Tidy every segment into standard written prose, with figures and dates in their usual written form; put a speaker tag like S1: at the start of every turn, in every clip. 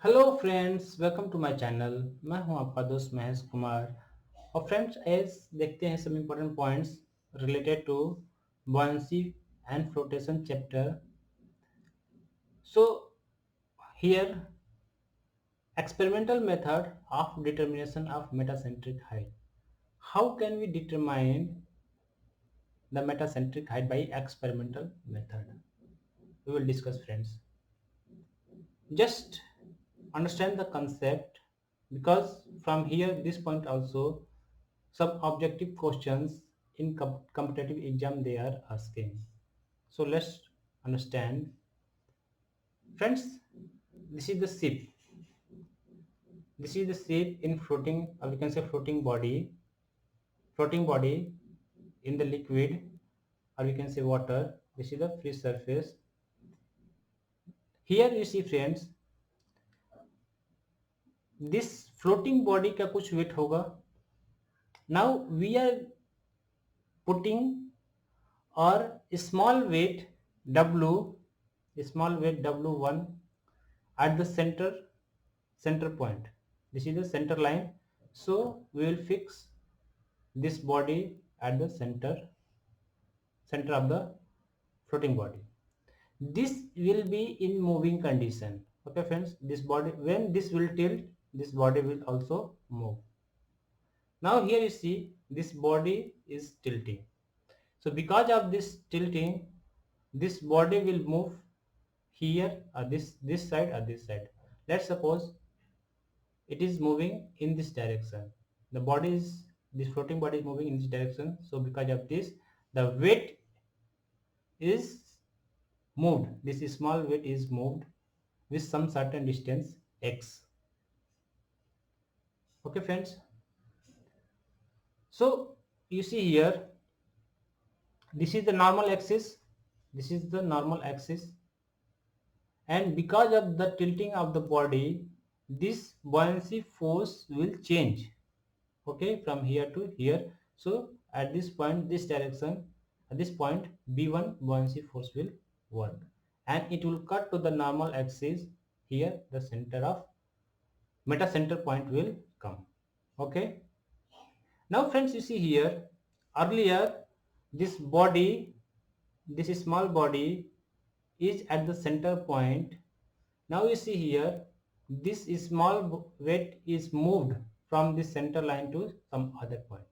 S1: Hello friends, welcome to my channel. मैं हूं आपका दोस्त महेश कुमार। और फ्रेंड्स, एज देखते हैं some important points related to buoyancy and flotation chapter. So here experimental method of determination of metacentric height. How can we determine the metacentric height by experimental method? We will discuss, friends. Just understand the concept, because from here this point also some objective questions in competitive exam they are asking. So let's understand, friends. This is the ship. This is the ship in floating, or we can say floating body in the liquid, or we can say water. This is the free surface. Here you see, friends, this floating body का कुछ weight होगा. Now we are putting or small weight W, small weight W1 at the center point. This is the center line. So we will fix this body at the center of the floating body. This will be in moving condition. Okay, friends. This body, when this will tilt, this body will also move. Now here you see this body is tilting. So because of this tilting, this body will move here, or this side or this side. Let's suppose it is moving in this direction. The body is, this floating body is moving in this direction. So because of this, the weight is moved. This small weight is moved with some certain distance x. Okay, friends. So you see here, this is the normal axis. This is the normal axis. And because of the tilting of the body, this buoyancy force will change, okay, from here to here. So at this point, this direction, at this point, B1 buoyancy force will work, and it will cut to the normal axis. Here the center of meta center point will come. Okay, now friends, you see here, earlier this body, this small body is at the center point. Now you see here, this small weight is moved from the center line to some other point.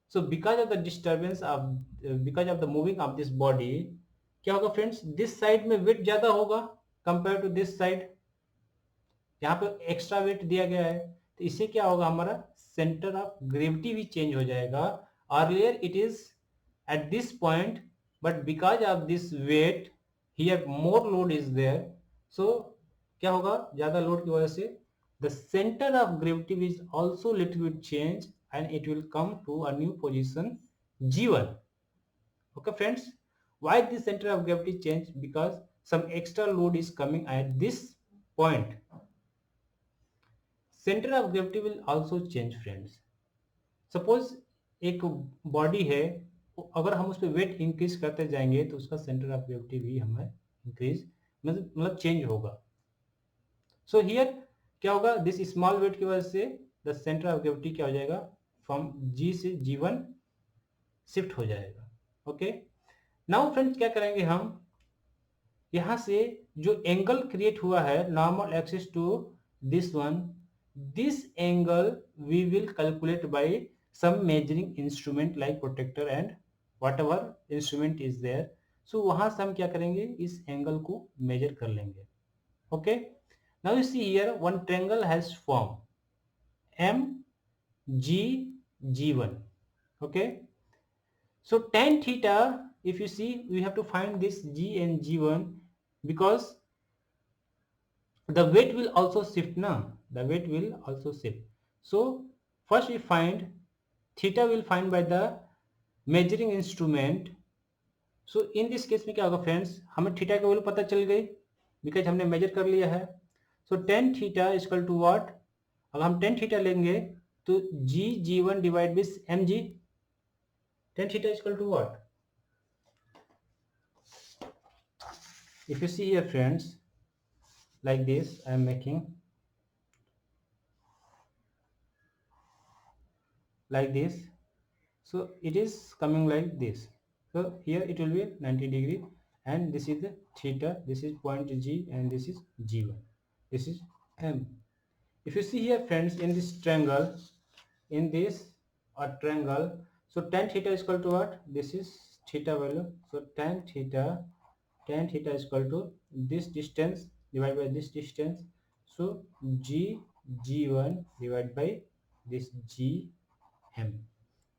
S1: So because of the disturbance of, because of the moving of this body, क्या होगा friends, this side में wait ज्यादा होगा compare to this side. यहाँ पे extra weight दिया गया है, तो इससे क्या होगा, हमारा सेंटर ऑफ ग्रेविटी भी चेंज हो जाएगा. Earlier it is at this point, but because of this weight, here more load is there. So क्या होगा, ज्यादा लोड की वजह से the center of gravity is also little bit change, and it will come to a new position G1. Okay, friends, why the center of gravity change? Because some extra load is coming at this point. Center of gravity will also change, friends. Suppose एक body है, अगर हम उस पर weight increase करते जाएंगे तो उसका सेंटर ऑफ ग्रेविटी भी हमें इंक्रीज, मतलब चेंज होगा. सो हियर क्या होगा, दिस स्मॉल वेट की वजह से द सेंटर ऑफ ग्रेविटी क्या हो जाएगा, फ्रॉम जी से G1 शिफ्ट हो जाएगा. ओके, नाउ फ्रेंड्स क्या करेंगे हम, यहां से जो एंगल क्रिएट हुआ है normal axis to this one, this angle we will calculate by some measuring instrument like protector and whatever instrument is there. So वहां से हम क्या करेंगे, इस एंगल को मेजर कर लेंगे. Okay, now you see here one triangle has formed M G G1. Okay, so tan theta, if you see, we have to find this G and G1, because the weight will also shift now, the weight will also shift. So first we find theta, will find by the measuring instrument. So in this case में क्या होगा friends, हमें theta की value पता चल गई because हमने major कर लिया है. So tan theta equal to what, अगर हम टेन थीटा लेंगे तो G1 divide by mg. Tan theta equal to what, if you see here friends, like this I am making, like this. So it is coming like this. So here it will be 90 degree, and this is the theta, this is point G, and this is G1, this is M. If you see here friends, in this triangle, in this triangle, so tan theta is equal to what? This is theta value. So tan theta is equal to this distance divided by this distance. So G1 divided by this Gm.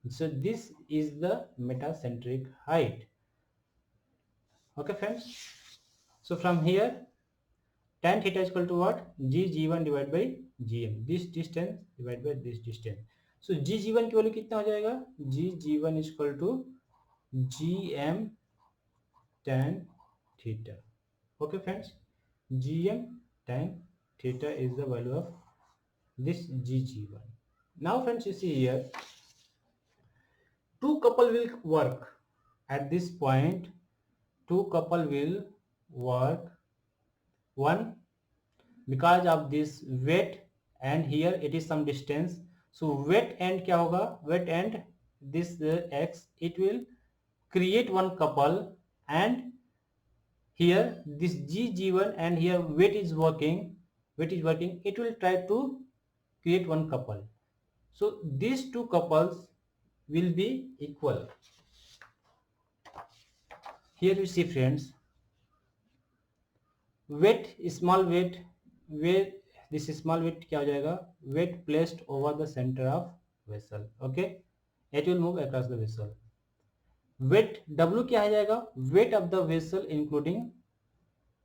S1: So this is the metacentric height. Okay friends, so from here tan theta is equal to what? G1 divided by Gm, this distance divided by this distance. So G1 की value कितना हो जाएगा? G1 is equal to Gm tan theta. Okay friends, Gm tan theta is the value of this G1. Now friends, you see here, two couple will work at this point. Two couple will work, one because of this weight, and here it is some distance. So weight and क्या होगा? Weight and this x, it will create one couple, and here this G1 and here weight is working, it will try to create one couple. So these two couples will be equal. Here you see friends, weight, small weight, this small weight क्या हो जाएगा? Weight placed over the center of vessel. Okay, it will move across the vessel. Weight W क्या आ जाएगा? Weight of the vessel including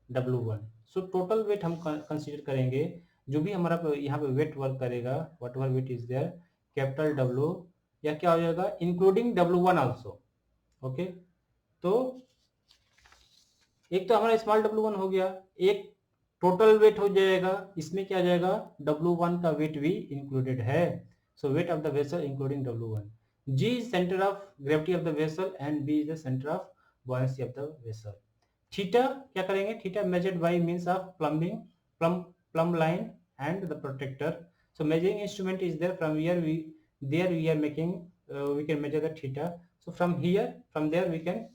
S1: W1. So total weight हम consider करेंगे, जो भी हमारा यहाँ पे वेट वर्क करेगा, whatever weight is there, capital W, या क्या हो जाएगा? Including W1 also. ओके, तो एक तो हमारा स्मॉल W1 हो गया, एक टोटल वेट हो जाएगा, इसमें क्या आ जाएगा? W1 का वेट भी इंक्लूडेड है. So weight of the vessel including W1. G is center of gravity of the vessel and B is the center of buoyancy of the vessel. Theta क्या करेंगे? Theta measured by means of plumb line and the protractor. So measuring instrument is there. From here we are making, we can measure the theta. So from there we can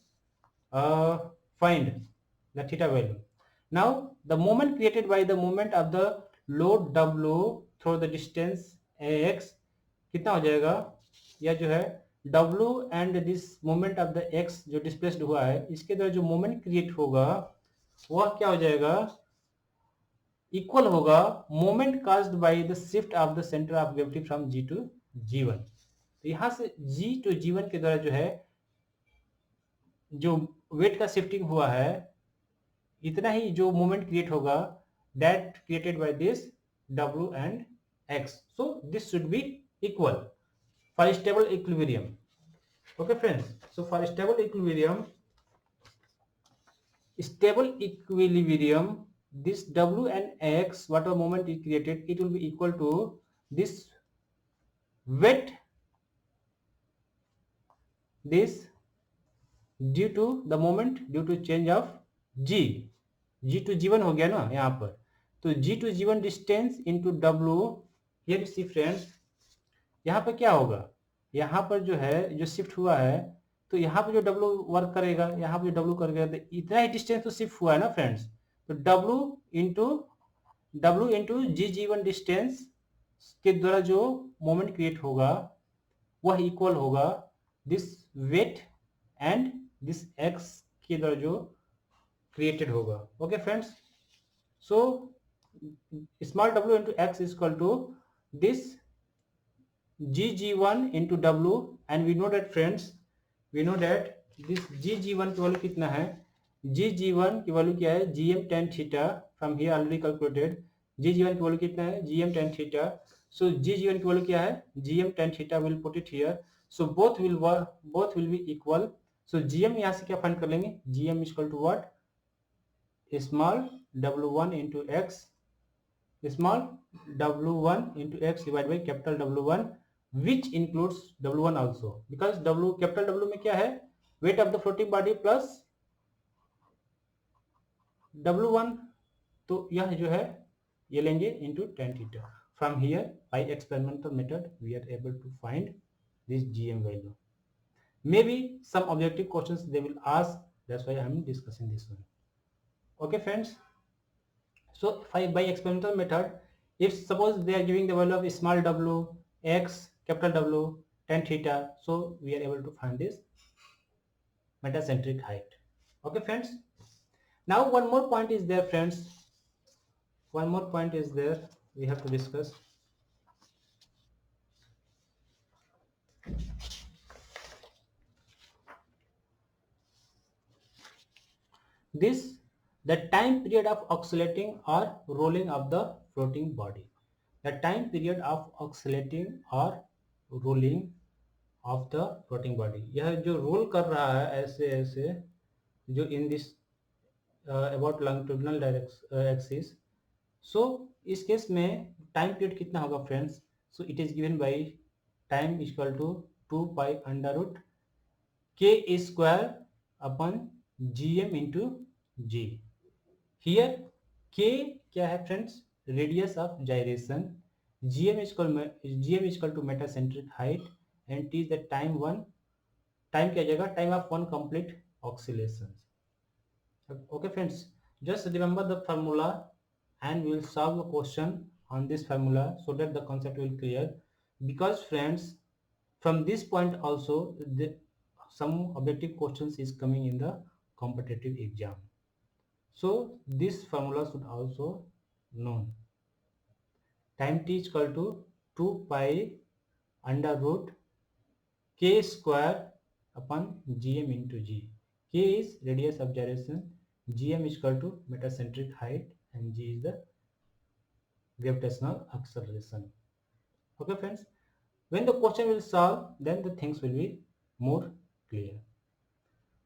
S1: find the theta value. Now the moment created by the moment of the load W through the distance x कितना हो जाएगा? या जो है W and this moment of the x जो displaced हुआ है, इसके द्वारा जो मोमेंट क्रिएट होगा वह क्या हो जाएगा? इक्वल होगा moment caused by the shift of the centre of gravity from G to G1. तो यहां से G टू G1 के द्वारा जो है जो वेट का शिफ्टिंग हुआ है, इतना ही जो मोमेंट क्रिएट होगा, that created by this W and x. So this should be equal for stable equilibrium. Okay friends, so for stable equilibrium, this W and x, whatever moment is created, it will be equal to this weight, this due to the moment, due to change of G to G1 हो गया ना यहाँ पर. तो G to G1 distance into W. here you see friends, यहाँ पर क्या होगा? यहाँ पर जो है जो शिफ्ट हुआ है, तो यहाँ पर जो W वर्क करेगा, यहाँ पर जो W करेगा, तो इतना ही डिस्टेंस तो शिफ्ट हुआ है ना फ्रेंड्स. तो W इंटू G1 डिस्टेंस के द्वारा जो मोमेंट क्रिएट होगा वह इक्वल होगा this weight and this x के द्वारा जो क्रिएटेड होगा. Okay friends, so small W into x is equal to this G1 into W, and we know that friends, this G1 की वैल्यू कितना है? G1 की वैल्यू क्या है? Gm tan theta. From here already calculated. G1 की value कितना है? Gm tan theta. So G1 की वैल्यू क्या है? Gm tan theta. Will put it here. So both will be equal. So Gm यहाँ से क्या फाइंड कर लेंगे? Gm is equal to what? Small W1 into x. Small W1 into x divided by capital W1, which includes W1 also, because capital W में क्या है? weight of the floating body plus W1. तो यह जो है ये लेंगे into tan theta. From here by experimental method we are able to find this GM value. Maybe some objective questions they will ask, that's why I'm discussing this one. Okay friends, so if I by experimental method, if suppose they are giving the value of small w, x, capital W, tan theta, so we are able to find this metacentric height. Okay friends, now one more point is there friends, one more point is there we have to discuss. This the time period of oscillating or rolling of the floating body. The time period of oscillating or rolling of the floating body, यह जो role कर रहा है ऐसे ऐसे जो in this about longitudinal axis, so इस case में टाइम पीरियड कितना होगा friends, so it is given by time equal to 2 pi under root के square upon gm into g. Here k क्या है friends, radius of gyration, gm equal to metacentric height and t is the time one, time क्या जाएगा, time of one complete oscillation. Okay friends, just remember the formula and we will solve the question on this formula so that the concept will clear. Because friends, from this point also some objective questions is coming in the competitive exam, so this formula should also known. Time t is equal to 2 pi under root k square upon gm into g. K is radius of gyration, gm is equal to metacentric height and g is the gravitational acceleration. Okay friends, when the question will solve, then the things will be more clear.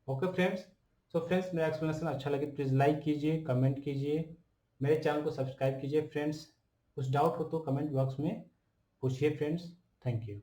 S1: Okay friends, so friends मेरा explanation अच्छा लगे please like कीजिए, comment कीजिए, मेरे channel को subscribe कीजिए friends. कुछ doubt हो तो कमेंट बॉक्स में पूछिए फ्रेंड्स. Thank you.